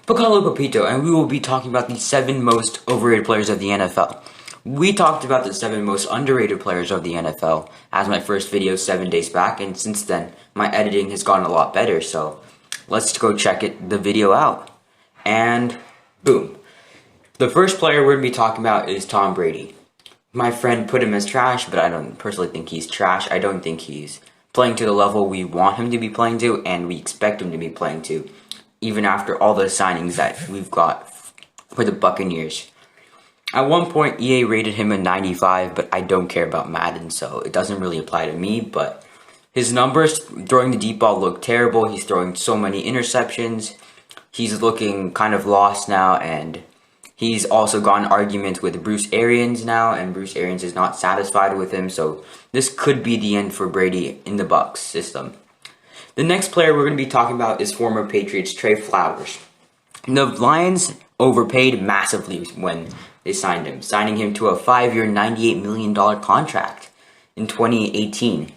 Pacalo Papito, and we will be talking about the 7 most overrated players of the NFL. We talked about the 7 most underrated players of the NFL as my first video 7 days back, and since then, my editing has gotten a lot better, so let's go check the video out. And boom. The first player we're going to be talking about is Tom Brady. My friend put him as trash, but I don't personally think he's trash. I don't think he's playing to the level we want him to be playing to, and we expect him to be playing to, even after all the signings that we've got for the Buccaneers. At one point, EA rated him a 95, but I don't care about Madden, so it doesn't really apply to me. But his numbers throwing the deep ball look terrible. He's throwing so many interceptions. He's looking kind of lost now, and he's also got an argument with Bruce Arians now, and Bruce Arians is not satisfied with him, so this could be the end for Brady in the Bucs system. The next player we're going to be talking about is former Patriots Trey Flowers. The Lions overpaid massively when they signed him, signing him to a 5-year, $98 million contract in 2018.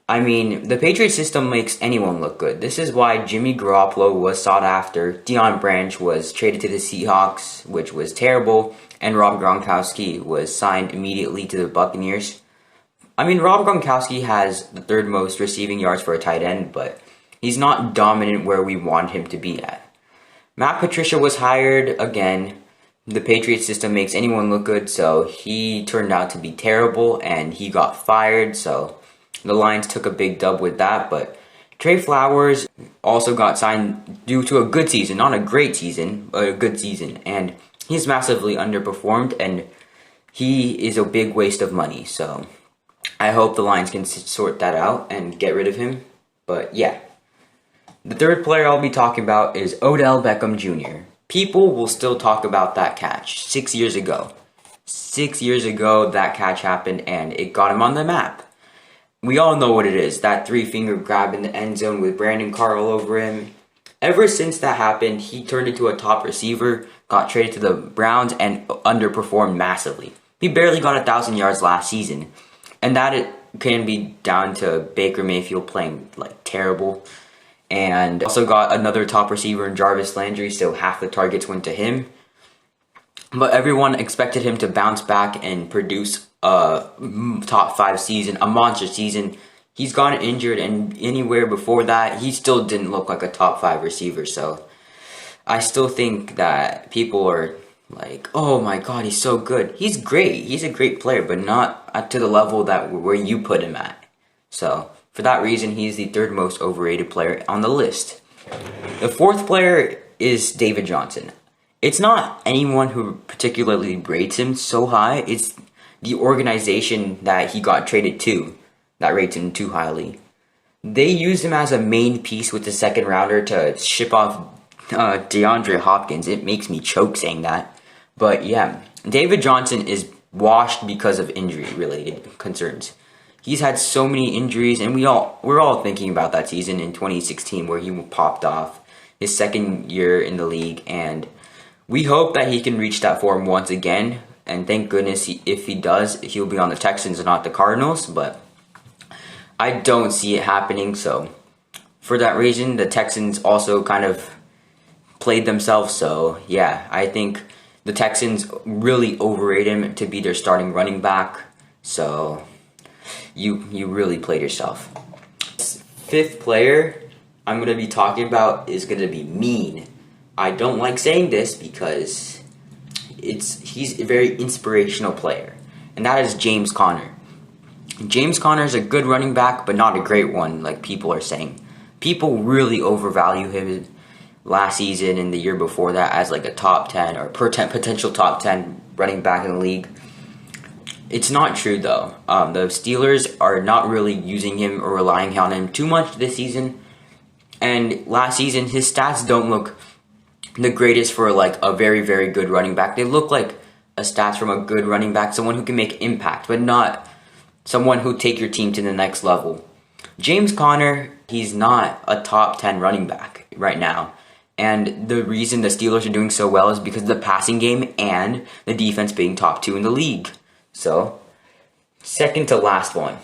I mean, the Patriots system makes anyone look good. This is why Jimmy Garoppolo was sought after, Deion Branch was traded to the Seahawks, which was terrible, and Rob Gronkowski was signed immediately to the Buccaneers. I mean, Rob Gronkowski has the 3rd most receiving yards for a tight end, but he's not dominant where we want him to be at. Matt Patricia was hired again. The Patriots system makes anyone look good, so he turned out to be terrible, and he got fired, so the Lions took a big dub with that. But Trey Flowers also got signed due to a good season, not a great season, but a good season, and he's massively underperformed, and he is a big waste of money, so I hope the Lions can sort that out and get rid of him. But yeah. The 3rd player I'll be talking about is Odell Beckham Jr. People will still talk about that catch 6 years ago. 6 years ago, that catch happened and it got him on the map. We all know what it is, that 3-finger grab in the end zone with Brandon Carr all over him. Ever since that happened, he turned into a top receiver, got traded to the Browns, and underperformed massively. He barely got 1,000 yards last season. And that it can be down to Baker Mayfield playing like terrible. And also got another top receiver in Jarvis Landry, so half the targets went to him. But everyone expected him to bounce back and produce a top 5 season, a monster season. He's gotten injured, and anywhere before that, he still didn't look like a top 5 receiver. So I still think that people are like, oh my god, he's so good. He's great. He's a great player, but not to the level that where you put him at. So for that reason, he's the 3rd most overrated player on the list. The 4th player is David Johnson. It's not anyone who particularly rates him so high. It's the organization that he got traded to that rates him too highly. They used him as a main piece with the 2nd rounder to ship off DeAndre Hopkins. It makes me choke saying that. But yeah, David Johnson is washed because of injury-related concerns. He's had so many injuries, and we're all thinking about that season in 2016 where he popped off his 2nd year in the league, and we hope that he can reach that form once again. And thank goodness if he does, he'll be on the Texans and not the Cardinals. But I don't see it happening, so for that reason, the Texans also kind of played themselves. So yeah, I think the Texans really overrate him to be their starting running back. So you really played yourself. 5th player I'm going to be talking about is going to be mean. I don't like saying this because he's a very inspirational player, and that is James Conner. James Conner is a good running back, but not a great one like people are saying. People really overvalue him last season and the year before that as like a top 10 or potential top 10 running back in the league. It's not true though. The Steelers are not really using him or relying on him too much this season. And last season, his stats don't look the greatest for like a very, very good running back. They look like a stats from a good running back, someone who can make impact, but not someone who take your team to the next level. James Conner, he's not a top 10 running back right now. And the reason the Steelers are doing so well is because of the passing game and the defense being top 2 in the league. So, second to last one.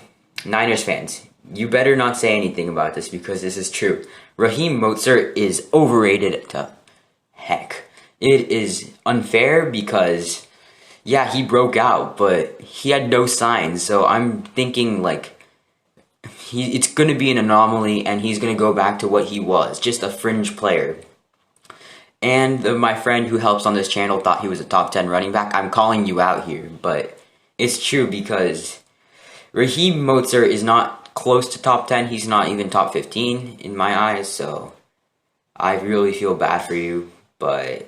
Niners fans, you better not say anything about this because this is true. Raheem Mostert is overrated to heck? It is unfair because, yeah, he broke out, but he had no signs. So I'm thinking like it's going to be an anomaly, and he's going to go back to what he was, just a fringe player. And my friend who helps on this channel thought he was a top 10 running back. I'm calling you out here, but it's true because Raheem Mostert is not close to top 10. He's not even top 15 in my eyes, so I really feel bad for you, but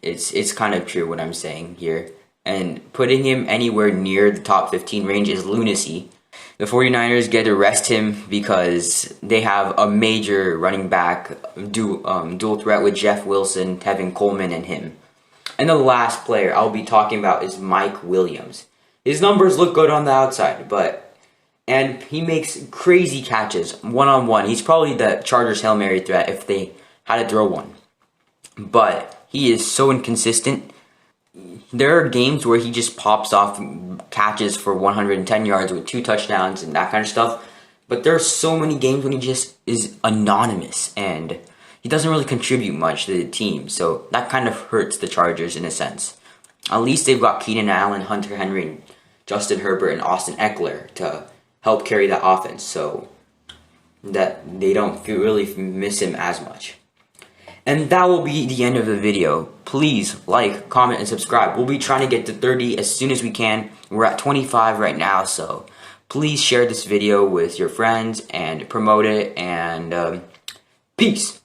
it's kind of true what I'm saying here. And putting him anywhere near the top 15 range is lunacy. The 49ers get to rest him because they have a major running back dual threat with Jeff Wilson, Tevin Coleman, and him. And the last player I'll be talking about is Mike Williams. His numbers look good on the outside, and he makes crazy catches one-on-one. He's probably the Chargers Hail Mary threat if they had to throw one. But he is so inconsistent. There are games where he just pops off catches for 110 yards with 2 touchdowns and that kind of stuff. But there are so many games when he just is anonymous and he doesn't really contribute much to the team. So that kind of hurts the Chargers in a sense. At least they've got Keenan Allen, Hunter Henry, Justin Herbert, and Austin Eckler to help carry that offense so that they don't really miss him as much. And that will be the end of the video. Please like, comment, and subscribe. We'll be trying to get to 30 as soon as we can. We're at 25 right now, so please share this video with your friends and promote it. And peace.